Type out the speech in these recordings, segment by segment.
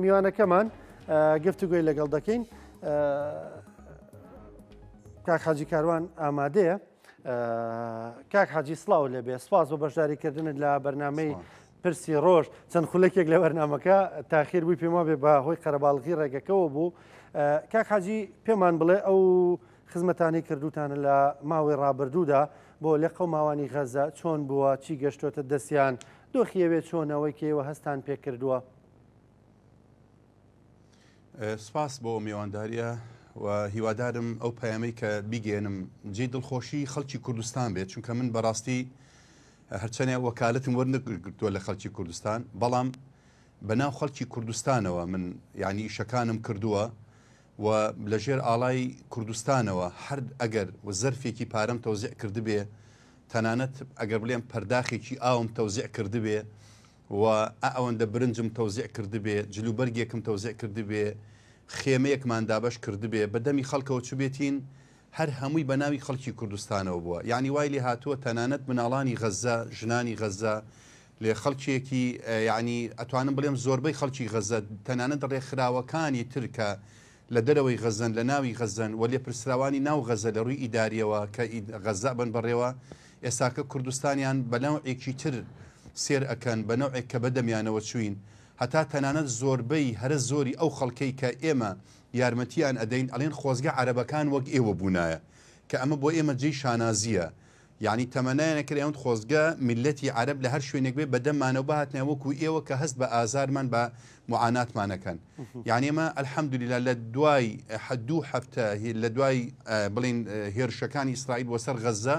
میوانەکەمان گفتوگوی لەگەڵ دەکەین. کاک حاجی کاروان ئامادەیە. کاک حاجی سڵاو لێبێ، سپاس بۆ بەشداریکردنت لە بەرنامەی پرسی ڕۆژ. چەند خولەکێک لە بەرنامەکە تاخیر بووی پێما بێ بە هۆی قەرەباڵغی ڕێگەکەەوە بوو. کاک حاجی پێمان بڵێ ئەو خزمەتانی کردوتانە لە ماوەی ڕابردوودا بۆ لە قەوماوانی غەزە چۆن بووە، چی گەشتۆتە دەستیان، دۆخیەوێ چۆنەوەی کێوە هەستان پێ کردووە؟ سپاس بۆ میوانداریە و هیوادارم ئەو پەیامەی کە بیگەێنم جێ دڵخۆشی خەڵکی کوردستان بێت، چونکە من بەڕاستی هەرچەنێ وەکالەتم وەرنەگرتووە لە خەڵکی کوردستان، بەڵام بەناو خەڵکی کوردستانەوە من یعنی ئیشەکانم کردووە و لەژێر ئاڵای کوردستانەوە هەر ئەگەر زەرفێکی پارەم تەوزیع کردبێ، تەنانەت ئەگەر بڵێم پەرداخێکی ئاوم تەوزیع کردبێ و ئەوەندە برنجم تەوزیع کردبێ، جلوبەرگێکم تەوزیع کردبێ، خێمەیەکمان دابش کردبێ، بەدەمی خەڵکەوە چ بێتین هەر هەمووی بە ناوی خەڵکی کوردستانەوە بووە. یعنی وای لێ هاتووە تەنانەت مناڵانی غەزە، ژنانی غەزە، لێ خەڵکیەکی یعنی ئەتوانم بڵێم زۆربەی خەڵکی غەزە، تەنانەت ڕێکخراوەکانی ترکە لە دەرەوەی غەزەن، لە ناوی غەزەن و لێ پرسراوانی ناو غەزە لە ڕووی ئیداریەوە کە غەزە بن بڕێوە، ئێستاکە کوردستانیان بە ناوعێکی تر سێر ئەکەن، بە نەوعێک کە بەدەمیانەوە چوین، هەتا تەنانەت زۆربەی هەرە زۆری ئەو خەڵکەی کە ئێمە یارمەتیان ئەدەین ئەڵێن خۆزگە عەرەبەکان وەک ئێوە بوونایە، کە ئەمە بۆ ئێمە جێی شانازیە. یعنی تەمەنایەنەکرد ئەوەند خۆزگە میلەتی عەرەب لە هەر شوێنێک بێ بەدەممانەوە بهاتنە وەکو ئێوە کە هەست بە ئازارمان بە معاناتمانەکەن. یعنی ئێمە ئەلحەمدولیلا لە دوای دوو هەفتە لە دوای بڵین هێرشەکانی ئیسرائیل بۆ سەر غەزە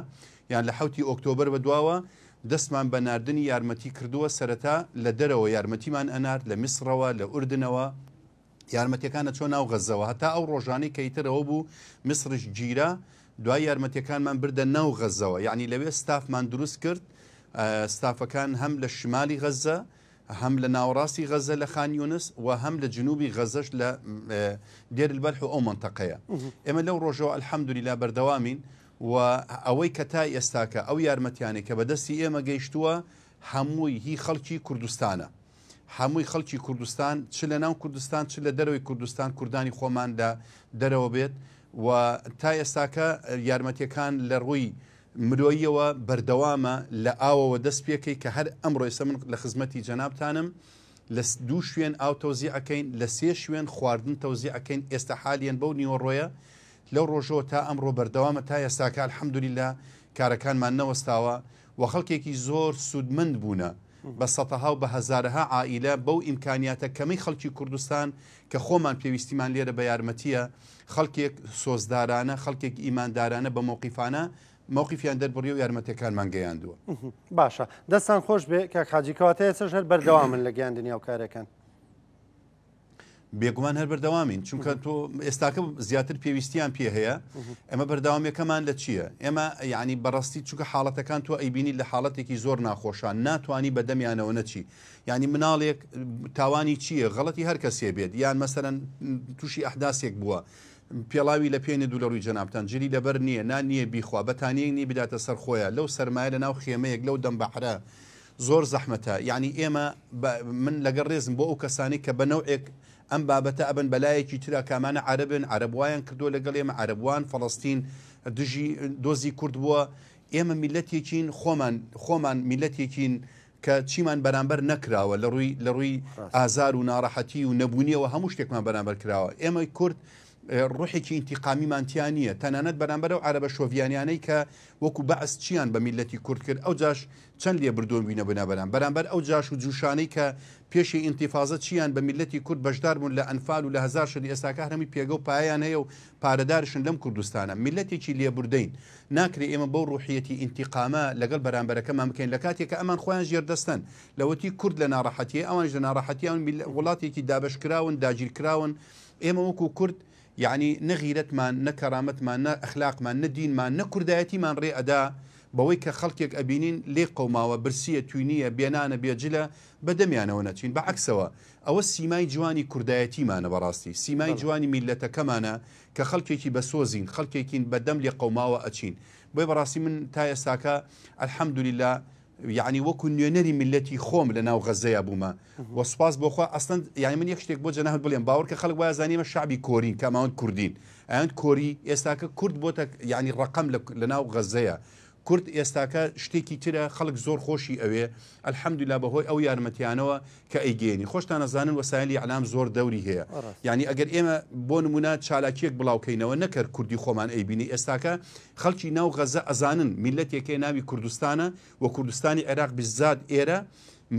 یان لە 7 ئۆکتۆبر بەدواوە دەستمان بە ناردنی یارمەتی کردووە. سەرەتا لە دەرەوە یارمەتیمان ئەنارد، لە میسرەوە، لە ئوردنەوە یارمەتیەکانە چۆن ناو غەزەوە، هەتا ئەو ڕۆژانەی کەیترەوە بوو میسرش گیرە، دوای یارمەتیەکانمان بردە ناو غەزەوە. یعنی لەوێ ستافمان دروست کرد، ستافەکان هەم لە شمالی غەزە، هەم لە ناوەڕاستی غەزە لە خان یونس و هەم لە جنوبی غەزەش لە دێر البەلح و ئەو منتەقەیە. ئێمە لەو ڕۆژەوە ئەلحەمدولیلا بەردەوامین و ئەوەی کە تا ئێستاکە ئەو یارمەتیانێک کە بەدەستی ئێمە گەیشتووە هەمووی هی خەڵکی کوردستانە، هەمووی خەڵکی کوردستان، چ لە ناو کوردستان چ لە دەرەوەی کوردستان، کوردانی خۆمان لە دەرەوە بێت و تا ئێستاکە یارمەتیەکان لە ڕووی مرۆییەوە بەردەوامە لە ئاوەوە دەست پێکەی کە هەر ئەمڕۆ ئێستا من لە خزمەتی جەنابتانم لە 2 شوێن ئاو تەوزیع ئەەکەین، لە 3 شوێن خواردن تەوزیع ئەەکەین. ئێستا حالیان بەو نیوەڕۆیە لەو ڕۆژەوە تا ئەمڕۆ بەردەوامە تا ئێستاکە ئەلحەمدولیلا کارەکانمان نەوەستاوە و خەڵکێکی زۆر سوودمەند بوونە بە سەدەها و بە هەزارەها عائیلە بەو ئیمکانیاتە کەمەی خەڵکی کوردستان کە خۆمان پێویستیمان لێرە بە یارمەتیە، خەڵکێک سۆزدارانە، خەڵکێک ئیماندارانە بە مووقیفانە مووقیفیان دەربڕی و یارمەتەکانمان گەیاندووە. باشە، دەستان خۆش بێ کاک حاجی، کەواتەیە چەش هەر بەردەوامن لە گەیاندنی ئەو کارەکان. بێگومان هەر بەردەوامین، چونکە تۆ ئێستاکە زیاتر پێویستیان پێ هەیە. ئەمە بەردەوامیەکەمان لە چییە؟ ئێمە یعنی بەڕاستی چونکە حاڵەتەکان تۆ ئەیبینی لە حاڵەتێکی زۆر ناخۆشان ناتوانی بەدەمیانەوە نەچی. یعنی مناڵێک تاوانی چییە؟ غەڵەتی هەر کەسێ بێت، یان مەسەرەن تووشی ئەحداسێک بووە، پێڵاوی لە پێێنێ دوو لە ڕووی جەنابتان جلی لەبەر نییە، نان نییە بیخوا، بەتانیەک نی بداتە سەر خۆیە، لەو سەرمایە لە ناو خێمەیەک لەو دەم بەحرە زۆر زەحمەتە. یعنی ئێمە من لەگەڵ ڕێزم بۆ ئەو کەسانی کە بە نەوعێک ئەم بابەتە ئەبن بەلایەکی ترا کامانە عەرەبن، عەرەبوایان کردو لەگەڵ ئێمە، عەرەبوان فەڵەستین دژی دۆزی کورد بووە. ئێمە میلەتێکین، خۆمان میلەتێکین کە چیمان بەرامبەر نەکراوە لە ڕووی ئازار و ناڕەحەتی و نەبوونیەوە هەموو شتێکمان بەرامبەر کراوە. ئێمە کورد ڕوحێکی ئینتیقامیمانتیان نییە، تەنانەت بەرامبەر و عەرەبە شۆڤیانیانەی کە وەکو بەعس چیان بە میلەتی کورد کرد، ئەو جاش چەند لێ بردۆن بووینە بنابەران بەرامبەر ئەو جاش و جوشانەی کە پێشی ئینتیفازە چیان بە میلەتی کورد بەشدار بوون لە ئەنفال و لە هەزار شەدی ئێستاکە هەرمی پێگە و پایان هەیە و پارەدارشن لەم کوردستانە. میلەتێکی لێبوردەین، ناکرێ ئێمە بەو ڕوحیەتی ئینتیقامە لەگەڵ بەرامبەرەکەمان بکەین لە کاتێککە ئەمان خۆیان ژێردەستن لەوەتی کورد لە ناڕەحەتیە، ئەوانش لە ناڕەحەتیان وڵاتێکی دابشکراون داگیرکراون. ئێمە وەکو کورد یعنی نەغیرەتمان، نەکەرامەتمان، نە ئەخلاقمان، نە دینمان، نە کوردایەتیمان ڕێ ئەدا بەوەی کە خەڵکێک ئەبینین لێ قەوماوە برسیە توینیە بێنانە بێجلە بەدەمیانەوە نەچین. بەعکسەوە ئەوە سیمای جوانی کوردایەتیمانە، بەڕاستی سیمای جوانی میلەتەکەمانە کە خەڵکێکی بەسۆزین، خەڵکێکین بەدەم لێ قەوماوە ئەچین. بۆی بەڕاستی من تا ئێستاکە ئەلحەمدولیلا یعنی وەکو نوێنەری میلەتی خۆم لە ناو غەزەیە بوومە وە سوپاس بۆخوا ئەستەن یعنی من یەک شتێک بۆ جەناحت بڵێم باوەڕ کە خەڵک وایە زانیمە شعبی کۆرین کە ئەماوەند کوردین ئەیان کۆری ئێستاکە کورد بۆتە یعنی ڕقم لە ناو غەزەیە کورد ئێستاکە شتێکی ترە خەڵک زۆر خۆشی ئەوێ ئەلحەمدولیلا بەهۆی ئەو یارمەتیانەوە کە ئەیگەێنی خۆشتان نەزانن وەسایلی ئەعلام زۆر دەوری هەیە یعنی ئەگەر ئێمە بۆ نمونە چالاکیەک بڵاوکەینەوە نەکرد کوردی خۆمان ئەیبینی ئێستاکە خەڵکی ناو غەزە ئەزانن میلەتێکی ناوی کوردستانە و کوردستانی عێراق بالذات ئێرە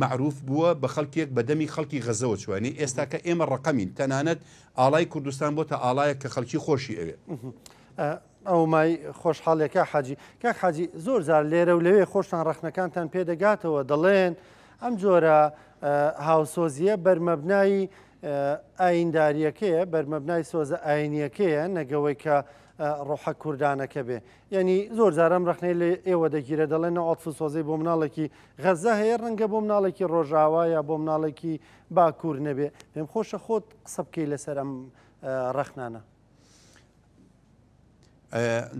معروف بووە بە خەڵکێک بەدەمی خەڵکی غەزەوە چوانی ئێستاکە ئێمە ڕقەمین تەنانەت ئاڵای کوردستان بۆتە ئاڵایە کە خەڵکی خۆشی ئەوێ ئەو مای خۆشحاڵێکە حاجی کاک حاجی زۆر زار لێرە و لەوێ خۆشتان ڕەخنەکانتان پێدەگاتەوە دەڵێن ئەم جۆرە هاوسۆزیە بەرمەبنایی ئاینداریەکەیە بەرمەبنای سۆزە ئاینیەکەیە نەگەوەی کە ڕۆحە کوردانەکە بێ یعنی زۆر جارم ڕخنەی لێ ئێوە دەگیرە دەڵێن ئۆتف سۆزی بۆ مناڵێکی غەزە هەیە ڕەنگە بۆ مناڵێکی ڕۆژاوا یا بۆ مناڵێکی باکوور نەبێ پێم خۆشە خۆت قسە بکەی لەسەر ئەم ڕەخنانە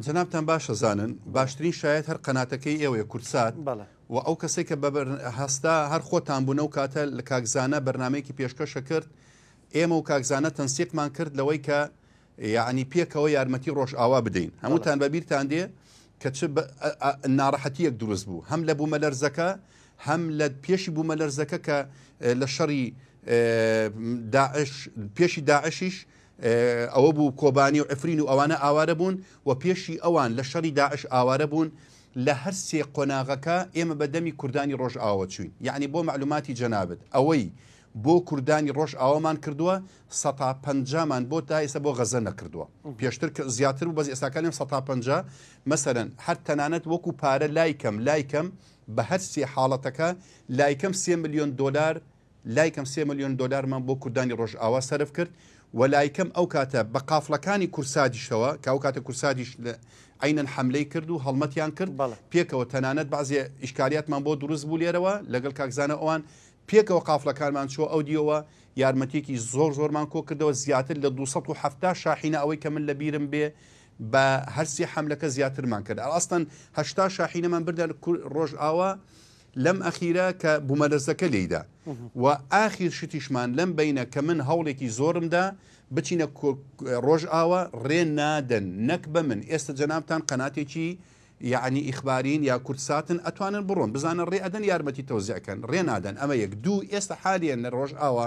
جەنابتان باشە زانن باشترین شاید هەر قەناتەکەی ئێوەیە کورسات و ئەو کەسێک کە هەستا هەر خۆتان بوونە و کاتە لە کاکزانە بەرنمەیەکی پێشکەشە کرد ئێمە و کاکزانە تەنسیقمان کرد لەوەی کە یعنی پێکەوە یارمەتی ڕۆژ ئاوا بدەین هەمووتان بەبییرتان دێ کە ناڕەحەتیەک دروست بوو هەم لە بوومە لەرزەکە هەم لە پێشی بوومە لەرزەکە کە لە شەڕی پێشی داعشیش ئەوە بوو کۆبانی و ئەفرین و ئەوانە ئاوارە بوون و پێشی ئەوان لە شەڕی داعش ئاوارە بوون لە هەر سێ قۆناغەکە ئێمە بەدەمی کوردانی ڕۆژ ئاوە چوین یعنی بۆ معلوماتی جەنابەت ئەوەی بۆ کوردانی ڕۆژ ئاوامان کردووە 150مان بۆ تا ئێستا بۆ غەزە نەکردووە پێشتر زیاتر و بەز ئێستاکانیم 150 مەسەرەن هەر تەنانەت وەکو پارە لایکەم بە هەر سێ حاڵەتەکە لایکەم 3 ملیۆن دلار لایکەم 3 ملیۆن دلارمان بۆ کوردانی ڕۆژ ئاوا سەرف کرد وەلایکەم ئەو کاتە بە قافڵەکانی کورسادیشەوە کە ئەو کاتە کورسادیش عینەن حملەی کرد و هەڵمەتیان کرد پێکەوە تەنانەت بازێ ئیشکاریاتمان بۆ دروست بوو لێرەوە لەگەڵ کاکزانە ئەوان پێکەوە قافڵەکانمان چوە ئەو دیەوە یارمەتێکی زۆرمان کۆ کردەوە زیاتر لە 270 شاحینە ئەوەی کە من لە بیرم بێ بە هەرسی حملەکە زیاترمان کرد ئەستەن 80 شاحینەمان بردە ڕۆژ ئاوا لەم ئەخیرە کە بوومەلەرزەکە لێیدا و ئاخیر شتیشمان لەم بینە کە من هەوڵێکی زۆرمدا بچینە ڕۆژ ئاوا ڕێ نادەن نەک بە من ئێستا جەنابتان قەناتێکی یعنی ئیخبارین یا کورساتن ئەتوانن بڕۆن بزانن ڕێ ئەدەن یارمەتی تەوزیعکەن ڕێ نادەن ئەمە یەک دوو ئێستا حالیان لە ڕۆژ ئاوا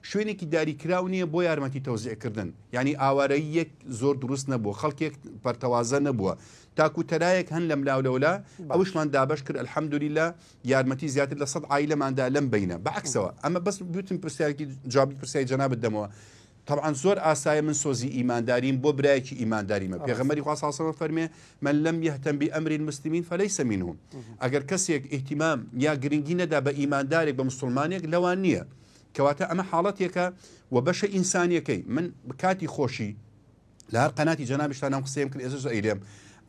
شوێنێکی داریکراو نییە بۆ یارمەتی تەوزیعکردن ینی ئاوارەی یەک زۆر دروست نەبووە خەڵکێک پەرتەوازە نەبووە تاکوتەرایەک هەن لەم لاولەولا ئەوشمان دابش کرد الحەمدولیلا یارمەتی زیاتر لە 100 عایلەماندا لەم بینە بەعکسەوە ئەمە بەس بوتم پرسیارێکی جوابی پرسیاری جەنابەت دەمەوە طبعا زۆر ئاسایە من سۆزی ئیمانداریم بۆ برایەکی ئیمانداریمە پێغەمبەری خوا صلی الله علیه و فەرمێ من لم يهتم بأمر المسلمين فليس منهم ئەگەر کەسێک اهتمام یا گرنگی نەدا بە ئیماندارێک بە مسلمانێک لەوان نییە کەواتە ئەمە حاڵەتێکە و بەشە ئینسانیەکەی من کاتی خۆشی لە هەر قەناتی جەنابشتان ئەم قسەیەم کرد ئێستا ئەیلێم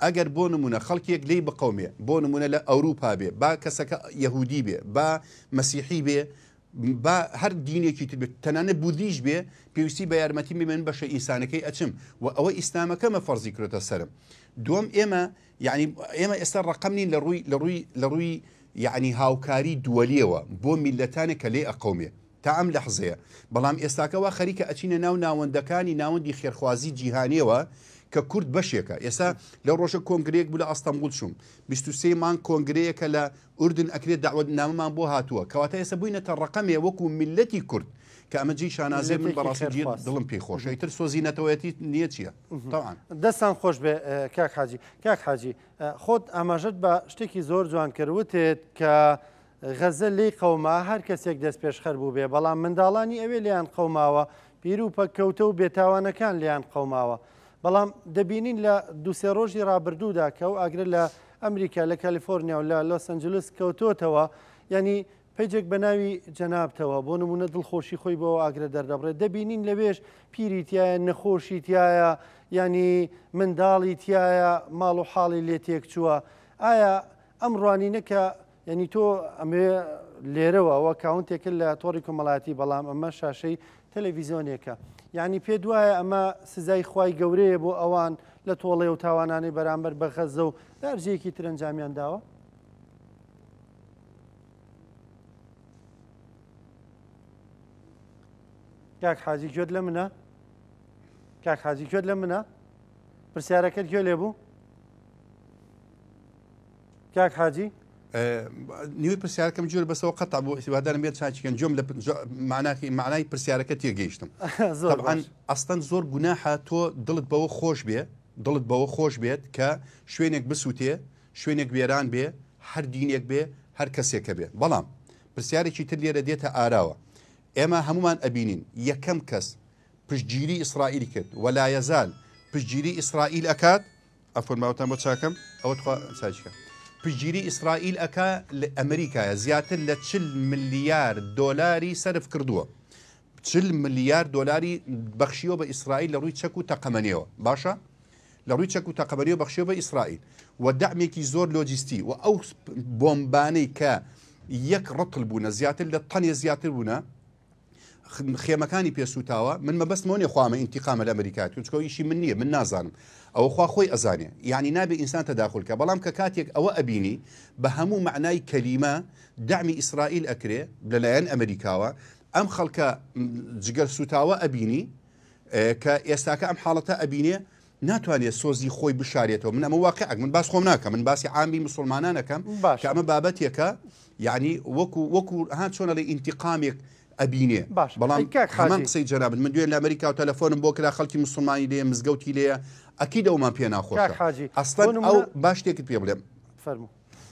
ئەگەر بۆ نمونە خەڵکێک لێی بقەومێ بۆ نمونە لە ئەوروپا بێ با کەسەکە یەهودی بێ با مەسیحی بێ با هەر دینێکی تر بێت تەنانە بودیش بێ پێویستی بە یارمەتی من بەشە ئینسانەکەی ئەچم و ئەوە ئیسلامەکەمە فەرزی کردێتە سەرم دووەم ئێمە ئێستا ڕقمنین لە ڕووی یعنی هاوکاری دووەلیەوە بۆ میلەتانێک کە لێ ئەقەومێ تا ئەم لەحزەیە بەڵام ئێستاکەەوە خەریکە ئەچینە ناو ناوەندەکانی ناوەندی خێرخوازی جیهانیەوە کە کورد بەشێکە ئێستا لەو ڕۆژە کۆنگرەیەک بوو لە ئەستەمبول چوم 23 مان کۆنگرەیەکە لە ئوردن ئەکرێت داوت نامەمان بۆ هاتووە کەواتە ئێستا بووینەتە ڕقەمێ وەکو میلەتی کورد کە ئەمە جی شانازێ من بەڕاستی دڵم پێی خۆشە ئیتر سۆزی نەتەوەیەتی نییە چییە تەوان دەستان خۆش بێ کاک حاجی خۆت ئاماژەت بە شتێکی زۆر جوان کردوتێت کە غەزە لێی قەوما هەر کەسێک دەست پێشخەر بوو بێ بەڵام منداڵانی ئەوێ لیان قەوماوە پیر و پەککەوتە و بێتاوانەکان لیان قەوماوە بەڵام دەبینین لە دووسێ ڕۆژی ڕابردوودا کە و ئاگرە لە ئەمریکا لە کالیفۆرنیا و لە لۆس ئەنجلس کەوتۆتەوە ینی پیجێک بە ناوی جەنابتەوە بۆ نمونە دڵخۆشی خۆی بۆ ئاگرە دەردەبڕێت دەبینین لەوێش پیری تایە نەخۆشی تایە ینی منداڵی تایە ماڵ و حاڵی لێ تێک چووە ئایا ئەم ڕوانینەکە ینی تۆ ئەمێ لێرەوە ئەوە کاونتێکرد لە تۆڕی کۆمەڵاتی بەڵام ئەمە شاشەی تەلەڤیزیۆنێکە یعنی پێ دوایە ئەمە سزای خوای گەورەیە بۆ ئەوان لە تۆڵێ و تاوانانی بەرامبەر بە غەزە و دارجەیەکی ترنجامیان داوە کاک حاجی گوێت لە منە؟ کاک حاجی گوێت لە منە؟ پرسیارەکەت گوێ لێ بوو؟ کاک حاجی؟ نیوی پرسیارەکەم جوور بەسەوە قەتع بوو هیوادارم بێت چاچیکەن جۆم لە معنای پرسیارەکە تێگەیشتم. طبعاً ئەستەن زۆر گوناحە تۆ دڵت بەوە خۆش بێت کە شوێنێک بسووتێ، شوێنێک وێران بێ، هەر دینێک بێ، هەر کەسێکە بێ. بەڵام پرسیارێکی تر لێرە دێتە ئاراوە. ئێمە هەمومان ئەبینین یەکەم کەس پشتگیری ئیسرائیل کرد ولا یەزال پشتگیری ئیسرائیل ئەکات. ئەفۆن باوتان بۆ چاکەم ئەوە چاچکە. پشتگیری ئیسرائیل ئەکا لە ئەمریکایە زیاتر لە 40 ملیار دۆلاری سەرف کردووە. 40 ملیار دۆلاری بەخشیەوە بە ئیسرائیل لە ڕووی چەک و تەقەمەنیەوە. باشە؟ لە ڕووی چەک و تەقەمەنیەوە بەخشیەوە بە ئیسرائیل و دەعمێکی زۆر لۆجیستی و ئەو بۆمبانەی کە یەک ڕەتڵ بوونە زیاتر لە تەنێ زیاتر بوونە خێمەکانی پێسووتاوە. من مەبەستمەوە نیە خوامە ئینتیقامە لە ئەمریکا چونکە ئیشی من نییە، من نازانم ئەوە خوا خۆی ئەزانێ، یعنی نابێ ئینسان تەداخولکە. بەڵام کە کاتێک ئەوە ئەبینی بە هەموو معنای کەلیمە دعمی ئیسرائیل ئەکرێ لەلایەن ئەمریکاوە، ئەم خەڵکە جگەر سوتاوە ئەبینی کە ئێستاکە ئەم حاڵەتە ئەبینێ ناتوانێت سۆزی خۆی بشارێتەوە. من ئەمە واقعک من باس خۆم ناکەم، من باسی عامی مسلمانانەکەم کە ئەمە بابەتێکە، یعنی وەکو هات چۆنە لە ئینتیقامێک ئەبینێ. بەڵام هەمان قسەی جەنابن من دوێن لە ئەمریکا و تەلەفۆنم بۆ کرا خەڵکی مسلمانی لێ مزگەوتی لێە ئەکی دەومان پێ ناخۆشە. ئەستەن ئەو باش شتێکت پێ بڵێم فەرموو.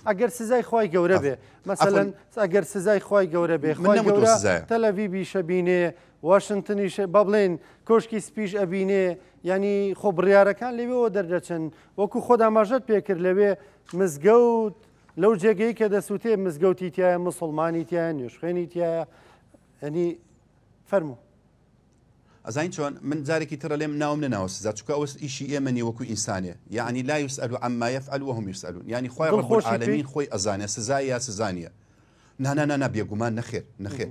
ئەگەر سزای خۆی گەورە بێ مەسەلەن ئەگەر سزای خۆی گەورە بێ خۆی گەورە تەلەڤیبی شەبینێ واشنگتنیش با بڵێن کۆشکی سپیش ئەبینێ، ینی خۆ بڕیارەکان لەوێەوە دەردەچن وەکو خۆدا ماژەت پێکرد لەوێ مزگەوت لەو جێگەی کە دەسووتێ مزگەوتی تایە مسلمانی تایە نوێژخێنی تایە، ینی فەرموو. ئەزین چۆن من جارێکی ترە لێم ناوم نەناوە سزا چونکە ئەوە ئیشی ئێمەنی وەکو ئینسانێ، یعنی لا یوسئەل عما یفعل وهم یسئلون، یعنی خوای رب العالمین خۆی ئەزانێ سزای یا سزانیە. نا بێگومان نەخێر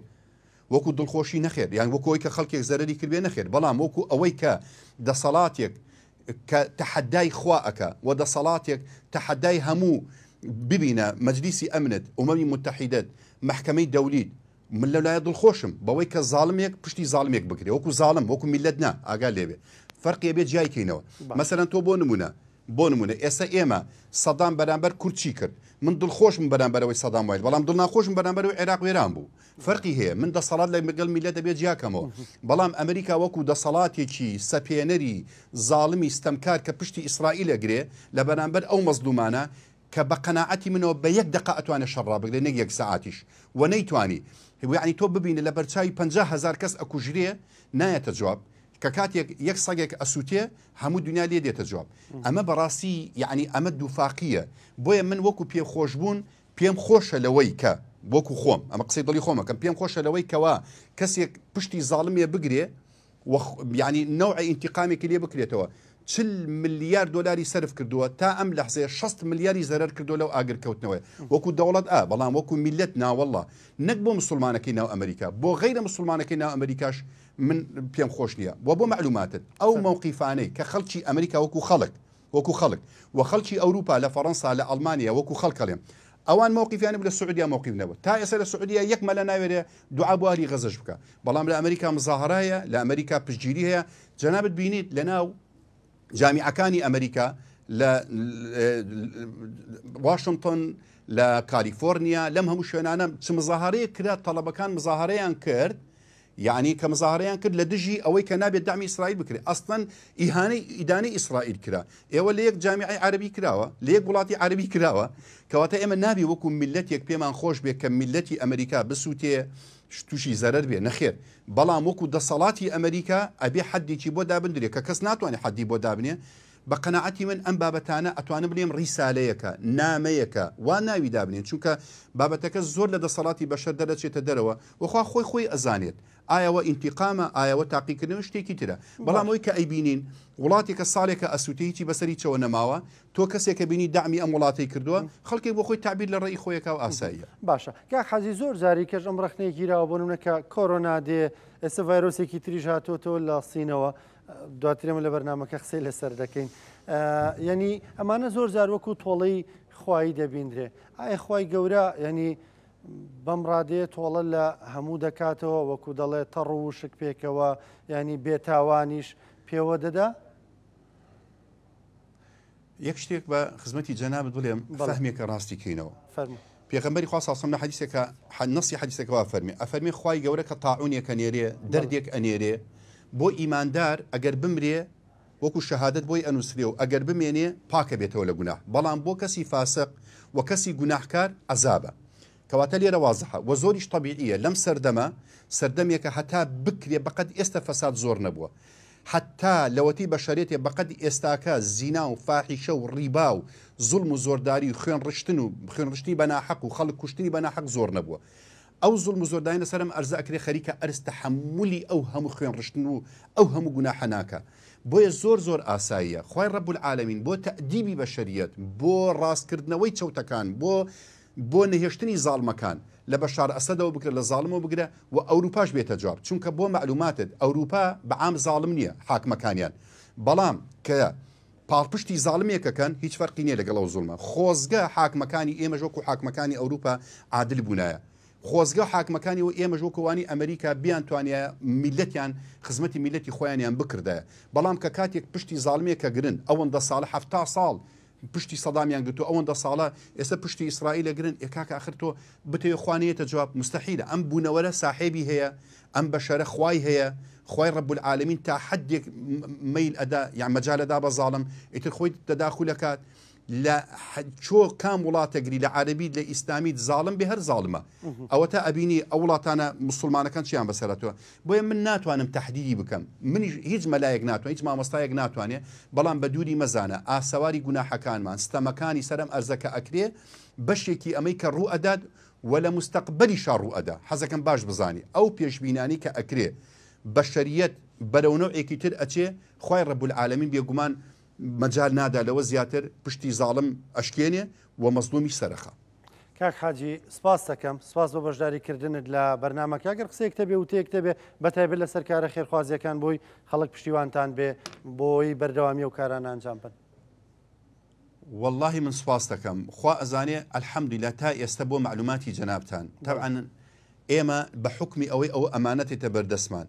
وەکو دڵخۆشی نەخێر، یان وەکو ئەوەی کە خەڵکێک زەرری کردێ نەخێر، بەڵام وەکو ئەوەی کە دەسەڵاتێک کە تەحەدای خوا ئەکا و دەسەڵاتێک تەحەدای هەموو ببینە مەجلیسی ئەمنت ئومەمی متحیدەت محکەمەی دەولیت من لەلایە دڵخۆشم بەوەی کە زاڵمێک پشتی زاڵمێک بکرێ وەکو زاڵم وەکو میلەت نا ئاگا لێبێ فەرقی بێت جایکەینەوە. مەسەلەن تۆ بۆ نمونە ئێستا ئێمە سەدام بەرامبەر کورچی کرد، من دڵخۆشم بەرامبەرەوەی سەدام وایت، بەڵام دڵناخۆشم بەرامبەرەوەی عێراق وێران بوو. فەرقی هەیە، من دەسەڵات لە مەگەڵ میلەت دەبێت جیاکەمەوە، بەڵام ئەمریکا وەکو دەسەڵاتێکی سەپێنەری زاڵمی ستەمکار کە پشتی ئیسرائیل ئەگرێ لە بەرامبەر ئەو مەزلومانە کە بە قەناعەتی منەوە بە 1 دقە ئەتوانێت شەڕا بگرێت نەک 1 ساعتیش و نەیتوانی. یعنی تۆ ببینە لە بەرچاوی 50,000 کەس ئەکوژرێ نایەتە جواب، کە کاتێک یەک سەگێک ئەسووتێ هەموو دنیا لێ دێتە جواب. ئەمە بەڕاستی یعنی ئەمە دووفاقیە، بۆیە من وەکو پێخۆشبوون پێم خۆشە لەوەی کە وەکو خۆم ئەمە قسەی دڵی خۆمەکەم پێم خۆشە لەوەی کەوا کەسێک پشتی زاڵمێ بگرێ یعنی نەوعی ئینتیقامێکی لێ بکرێتەوە. 40 ملیار دۆلاری سەرف کردووە تا ئەم لەحزەیە 60 ملیاری زەرەر کردو لەو ئاگرکەوتنەوەی وەکو دەوڵەت بەڵام وەکو میلەت ناوەڵڵا نەک بۆ مسلمانەکەی ناو ئەمریکا بۆ غەیرە مسلمانەکەی ناو ئەمریکاش من پێم خۆش نییە. بۆ معلوماتت ئەو مووقیفانەی کە خەڵکی ئەمریکا وەکو خەڵک و خەڵکی ئەوروپا لە فەڕەنسا لە ئەڵمانیا وەکو خەڵکەڵێم ئەوان مووقیفیانی لە سعودیا مووقیف نەبوو تا ئێستا لە سعودیا یەک مەلە ناوێرێ دوعا بۆ هەلی غەزەش بکە، بەڵام لە ئەمریکا مزاهرایە، لە ئەمریکا پشتگیری هەیە. جەنابەت بینیت لەناو جامیعەکانی ئەمریکا لە واشنگتن لە کالیفۆرنیا لەم هەموو شوێنانە چ مزاهرەیە کرا تەڵەبەکان مزاهرەیان کرد، یعنی کە مزاهرەیان کرد لە دژی ئەوەی کە نابێت دامی ئیسرائیل بکرێت. ئەستەن ئیدانەی ئیسرائیل کرا، ئێوە لە یەک جامیعەی عەربی کراوە، لە یەک وڵاتی عەربی کراوە، کەواتە ئێمە نابێ وەکو میلەتێک پێمان خۆش بێت کە میلەتی ئەمریکا بسووتێ تووشی زەرەر بێ نەخێر، بەڵام وەکو دەسەڵاتی ئەمریکا ئەبێ حەدێکی بۆ دابدرێت کە کەس ناتوانێت حەدی بۆ دابنێ. بە قەناعەتی من ئەم بابەتانە ئەتوانم بڵێم ڕیسالەیەکە نامەیەکە وا ناوی دابنێن، چونکە بابەتەکە زۆر لە دەسەڵاتی بەشەر دەرەچێتە دەرەوە وەخوا خۆی ئەزانێت ئایەوە ئینتیقامە ئایەوە تاقیکردن شتێکی ترە. بەڵام ئەوی کە ئەیبینین وڵاتێکە ساڵێکە ئەسووتەیەکی بەسەری چەوە نەماوە تۆ کەسێکە بینی دامی ئەم وڵاتی کردووە خەڵکی بۆ خۆی تعبیر لە ڕێی خۆیەکە و ئاساییە. باشە کاک حەجی زۆر جاری کەش ئەم ڕخنەیەکیراوە بۆ نمونە کە کۆرۆنا دێ ئێستا ڤایرۆسێکی تریژ هاتۆتەوە لە سینەوە دواترێمە لە بەرنامەکە قسەی لەسەر دەکەین. ینی ئەمانە زۆر جار وەکو تۆڵەی خوای دەبیندرێ. ئایا خوای گەورە ینی بەم ڕادێت تۆڵە لە هەموو دەکاتەوە وەکو دەڵێت تەڕ و شک پێکەوە ینی بێتاوانیش پێوە دەدا. یەک شتێک بە خزمەتی جەنابەت بڵێم فەهمێکە ڕاستی کەینەوە. پێغەمبەری خوا صلی الله علیه و حدیثێکە نەسی حدیثێکەوە ئەفەرمێ خوای گەورە کە تاعونێک ئەنێرێ دەردێک ئەنێرێ بۆ ئیماندار ئەگەر بمرێ وەکو شەهادەت بۆی ئەنووسرێ و ئەگەر بمێنێ پاکە بێتەوە لە گوناه، بەڵام بۆ کەسی فاسق و کەسی گوناحکار عەزابە. کەواتە لێرە وازحە و زۆریش طبیعیە لەم سەردەمێکە هەتا بکرێ بەقەد ئێستا فەساد زۆر نەبووە، حتا لەوەتی بەشەرێتێ بەقەد ئێستاکە زینا و فاحیشە و ڕیبا و زوڵم و زۆرداری و خوێنڕشتنی بەناحەق و خەڵک کوشتنی بەناحەق زۆر نەبووە. ئەو زوڵم و زۆرداری لەسەرم ئەرزە ئەکرێ خەریکە ئەرز تەحەمولی ئەو هەموو خوێنڕشتن و ئەو هەموو گوناحە ناکە. بۆیە زۆر ئاساییە خوای ڕەب العالەمین بۆ تەئدیبی بەشەریەت، بۆ ڕاستکردنەوەی چەوتەکان، بۆ نەهێشتنی زاڵمەکان لە بەشار ئەسەدەوە بکرێت، لە زاڵمەوە بگرە و ئەوروپاش بێتە جواب، چونکە بۆ معلوماتت ئەوروپا بەعام زاڵم نییە حاکمەکانیان، بەڵام کە پاڵپشتی زاڵمێکەکەن هیچ فەرقی نییە لەگەڵ ئەو زوڵمە. خۆزگە حاکمەکانی ئێمە ژۆک و حاکمەکانی ئەوروپا عادل بوونایە، خۆزگە حاکمەکانی و ئێمە ژۆکەوانی ئەمریکا بیان توانایە میلەتیان خزمەتی میلەتی خۆیانیان بکردایە، بەڵام کە کاتێک پشتی زاڵمێکە گرن ئەوەندە ساڵە 70 ساڵ پشتی سەدامیان گرتو ئەوەندە ساڵە ئێستا پشتی ئیسرائیلە گرن ئێکاکە ئاخر تۆ بتەوێ خوانەیەتە جواب مستحیلە. ئەم بوونەوەرە ساحێبی هەیە، ئەم بەشەرە خوای هەیە، خوای ڕەب العالەمین تا حدێک مەیل ئەدا یان مەجالەدا بە زاڵم ئیتر خۆی تەداخولەکات لە چۆ کام وڵاتەگری لە عەربی لە ئیسلامیت زاڵم بێ هەر زاڵمە. ئەوە تا ئەبینی ئەو وڵاتانە مسلمانەکان چیان بەسەرەتەوە. بۆیە من ناتوانم تەحدیدی بکەم، منیش هیچ مەلایەک ناتوانێت، هیچ مامۆستایەک ناتوانێت، بەڵام بە دووری مەزانە ئاسەواری گوناحەکانمان ستەمەکانی سەرم ئەرزەکە ئەکرێ بەشێکی ئەمەی کە ڕوو ئەدات و لە مستەقبەلیشا ڕوو ئەدا. حەزەکەم باش بزانی ئەو پێشبینانی کە ئەکرێ بەشەریەت بەرەو نەوعێکی تر ئەچێ خوای ڕەب العالەمین بێگومان مەجال نادا لەوە زیاتر پشتی زاڵم ئەشکێنێ و مەزلومی سەرخە. کاک حاجی سپاس دەکەم، سپاس بۆ بەشداریکردنت لە بەرنامەکە. ئەگەر قسەیەک هەبێ و تێک هەبێ بەتایبەت لەسەر کارە خێرخوازیەکان بۆی خەڵک پشتیوانتان بێ بۆی بەردەوامی و کارانە ئەنجام بن. واللهی من سپاس دەکەم، خوا ئەزانێ ئەلحەمدولیلا تا ئێستا بۆ معلوماتی جەنابتان تەبعەن ئێمە بە حوکمی ئەوەی ئەو ئەمانەتێتە بەردەستمان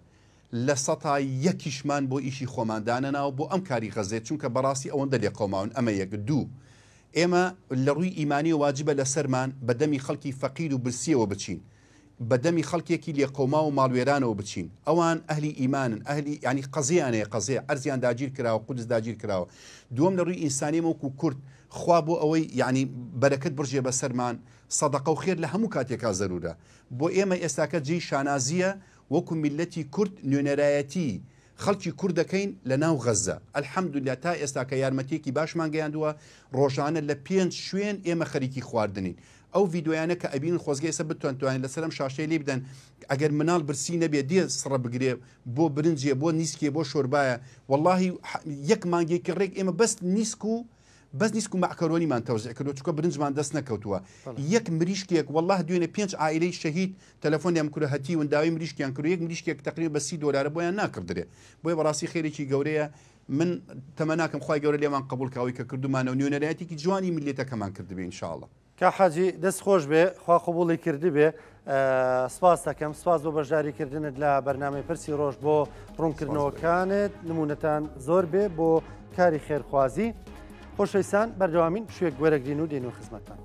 لە سەتا یەکیشمان بۆ ئیشی خۆماندانەناوە بۆ ئەم کاری غەزێت، چونکە بەڕاستی ئەوەندە لێ قەوماون. ئەمە یەک دوو ئێمە لە ڕووی ئیمانی و واجبە لەسەرمان بەدەمی خەڵکی فەقیر و برسیەوە بچین، بەدەمی خەڵکێکی لێ قەوما و ماڵوێرانەوە بچین. ئەوان ئەهلی ئیمانن، ئەهلی ینی قەزیانەیە، قەزێ ئەرزیان داگیر کراوە، قودس داگیر کراوە. دووەم لە ڕووی ئینسانیەوە وەکو کورد خوا بۆ ئەوەی یعنی بەرەکەت بڕژێ بەسەرمان سەدەقە و خێر لە هەموو کاتێکا زەرورە. بۆ ئێمە ئێستاکە جێی شانازیە وەکو میلەتی کورد نوێنەرایەتی خەڵکی کوورد دەکەین لە ناو غەزە. ئەلحەمدولیلا تا ئێستا کە یارمەتێکی باشمان گەیاندووە، ڕۆژانە لە 5 شوێن ئێمە خەریکی خواردنین. ئەو ڤیددیویانە کە ئەبین خۆزگە ئێستا بتوانین لەسەرم شاشەی لێ بدەن، ئەگەر مناڵ برسی نەبێ دێ سڕە بگرێ بۆ برنجێ، بۆ نیسکێ، بۆ شۆربایە. واللهی یەک مانگێکی ڕێک ئێمە بەس نیسک و مەعکەرۆنیمان تەوزیع کردو، چونکە برنجمان دەست نەکەوتووە. یەک مریشکێک والله دوێنێ 5 عائلەی شەهید تەلەفۆنیان کورە هەتی ونداوی مریشکیان کرد، یەک مریشکێک تقریبا بە $30 بۆیان ناکردرێ. بۆیە بەڕاستی خێرێکی گەورەیە. من تەمە ناکەم خوای گەورە لێمان قبول کاوی کە کردومانە و نوێنەرایەتێکی جوانی میلەتەکەمان کردبێ ئینشاءالله. کا حاجی دەست خۆش بێ، خوا قبوڵی کردی بێ. سپاس دەکەم، سپاس بۆ بەشداریکردنت لە بەرنامەی پرسی ڕۆژ بۆ ڕوونکردنەوەکانت، نمونەتان زۆر بێ بۆ کاری خێرخوازی. خۆشەویستان بەردەوامین شوێک گوێرەگرین و دێن و خزمەتتان.